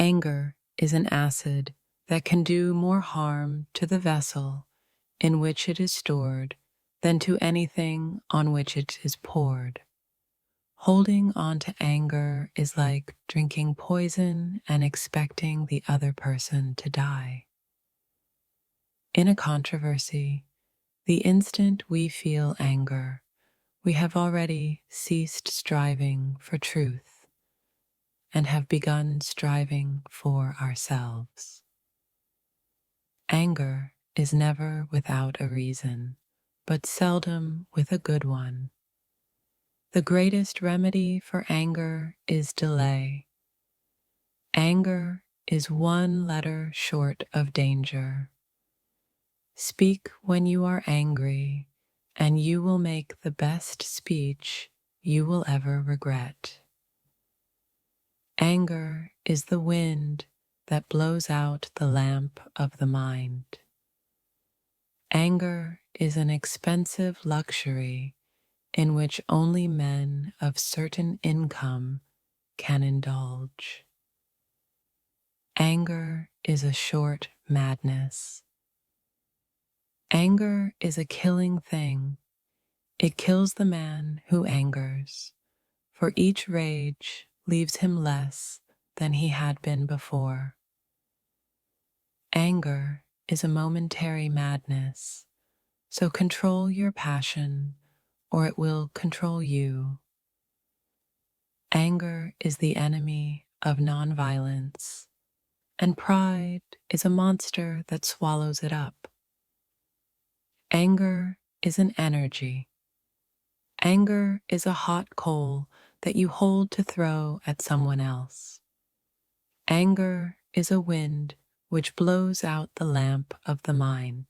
Anger is an acid that can do more harm to the vessel in which it is stored than to anything on which it is poured. Holding on to anger is like drinking poison and expecting the other person to die. In a controversy, the instant we feel anger, we have already ceased striving for truth and have begun striving for ourselves. Anger is never without a reason, but seldom with a good one. The greatest remedy for anger is delay. Anger is one letter short of danger. Speak when you are angry, and you will make the best speech you will ever regret. Anger is the wind that blows out the lamp of the mind. Anger is an expensive luxury in which only men of certain income can indulge. Anger is a short madness. Anger is a killing thing. It kills the man who angers, for each rage leaves him less than he had been before. Anger is a momentary madness, so control your passion, or it will control you. Anger is the enemy of nonviolence, and pride is a monster that swallows it up. Anger is an energy. Anger is a hot coal that you hold to throw at someone else. Anger is a wind which blows out the lamp of the mind.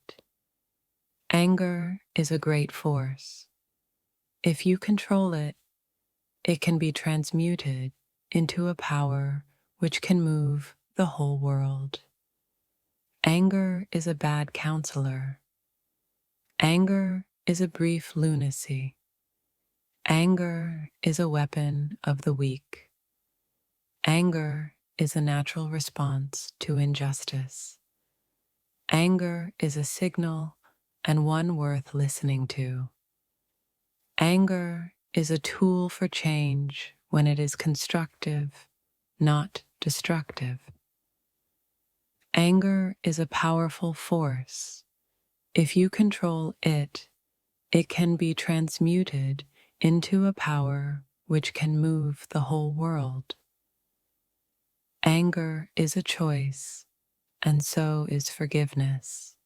Anger is a great force. If you control it, it can be transmuted into a power which can move the whole world. Anger is a bad counselor. Anger is a brief lunacy. Anger is a weapon of the weak. Anger is a natural response to injustice. Anger is a signal and one worth listening to. Anger is a tool for change when it is constructive, not destructive. Anger is a powerful force. If you control it, it can be transmuted into a power which can move the whole world. Anger is a choice, and so is forgiveness.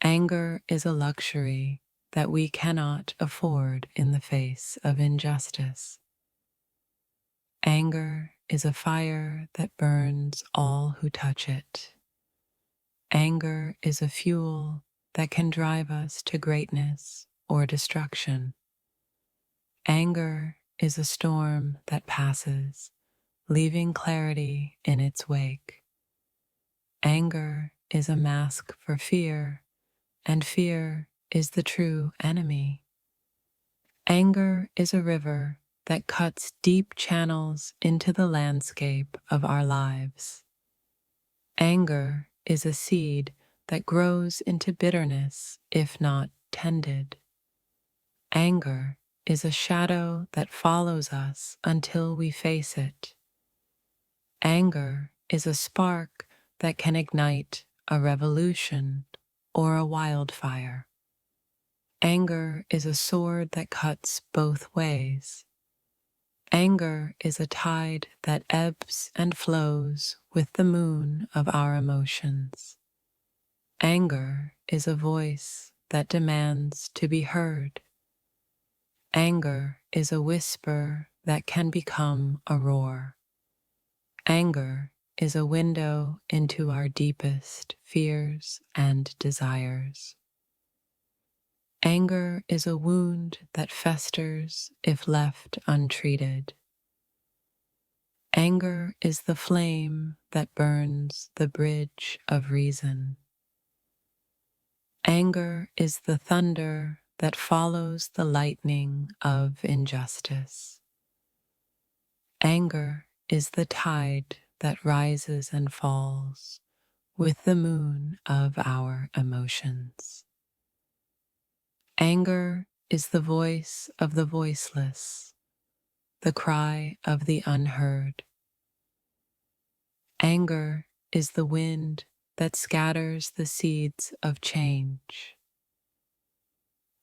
Anger is a luxury that we cannot afford in the face of injustice. Anger is a fire that burns all who touch it. Anger is a fuel that can drive us to greatness or destruction. Anger is a storm that passes, leaving clarity in its wake. Anger is a mask for fear, and fear is the true enemy. Anger is a river that cuts deep channels into the landscape of our lives. Anger is a seed that grows into bitterness if not tended. Anger is a shadow that follows us until we face it. Anger is a spark that can ignite a revolution or a wildfire. Anger is a sword that cuts both ways. Anger is a tide that ebbs and flows with the moon of our emotions. Anger is a voice that demands to be heard. Anger is a whisper that can become a roar. Anger is a window into our deepest fears and desires. Anger is a wound that festers if left untreated. Anger is the flame that burns the bridge of reason. Anger is the thunder that follows the lightning of injustice. Anger is the tide that rises and falls with the moon of our emotions. Anger is the voice of the voiceless, the cry of the unheard. Anger is the wind that scatters the seeds of change.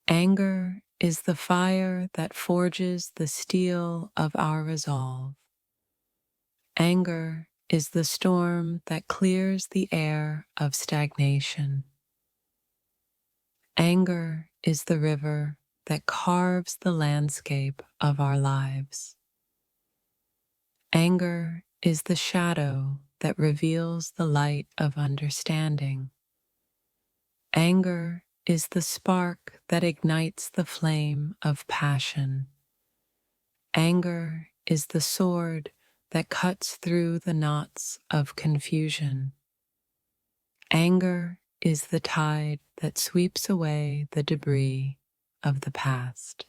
Anger is the fire that forges the steel of our resolve. Anger is the storm that clears the air of stagnation. Anger is the river that carves the landscape of our lives. Anger is the shadow that reveals the light of understanding. Anger is the spark that ignites the flame of passion. Anger is the sword that cuts through the knots of confusion. Anger is the tide that sweeps away the debris of the past.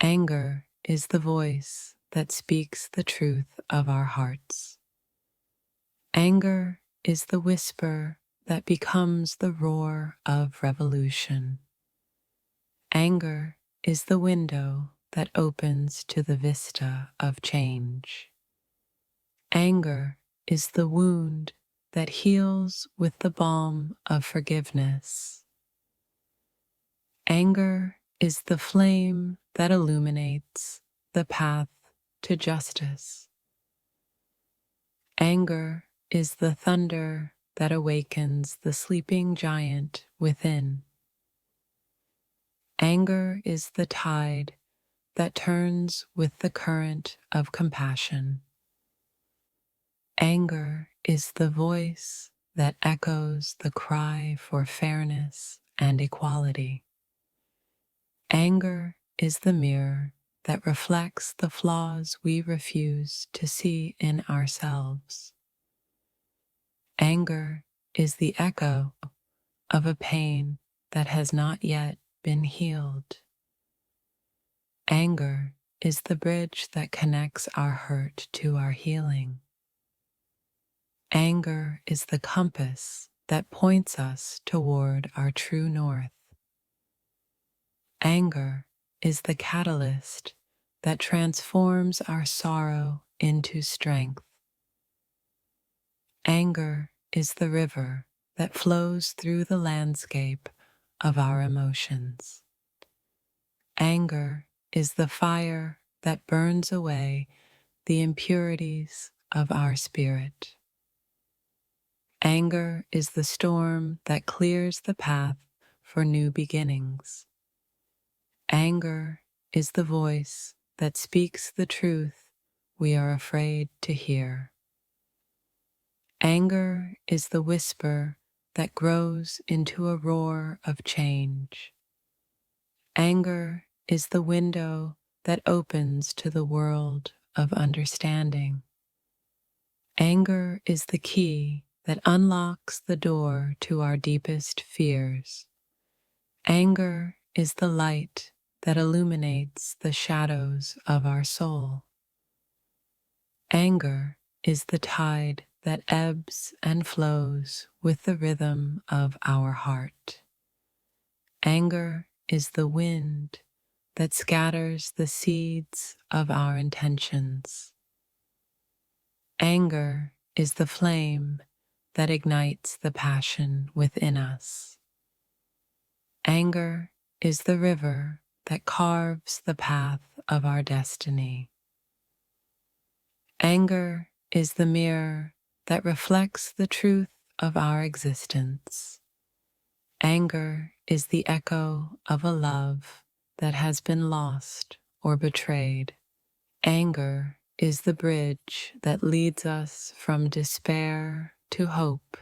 Anger is the voice that speaks the truth of our hearts. Anger is the whisper that becomes the roar of revolution. Anger is the window that opens to the vista of change. Anger is the wound that heals with the balm of forgiveness. Anger is the flame that illuminates the path to justice. Anger is the thunder that awakens the sleeping giant within. Anger is the tide that turns with the current of compassion. Anger is the voice that echoes the cry for fairness and equality. Anger is the mirror that reflects the flaws we refuse to see in ourselves. Anger is the echo of a pain that has not yet been healed. Anger is the bridge that connects our hurt to our healing. Anger is the compass that points us toward our true north. Anger is the catalyst that transforms our sorrow into strength. Anger is the river that flows through the landscape of our emotions. Anger is the fire that burns away the impurities of our spirit. Anger is the storm that clears the path for new beginnings. Anger is the voice that speaks the truth we are afraid to hear. Anger is the whisper that grows into a roar of change. Anger is the window that opens to the world of understanding. Anger is the key that unlocks the door to our deepest fears. Anger is the light that illuminates the shadows of our soul. Anger is the tide that ebbs and flows with the rhythm of our heart. Anger is the wind that scatters the seeds of our intentions. Anger is the flame that ignites the passion within us. Anger is the river that carves the path of our destiny. Anger is the mirror that reflects the truth of our existence. Anger is the echo of a love that has been lost or betrayed. Anger is the bridge that leads us from despair to hope.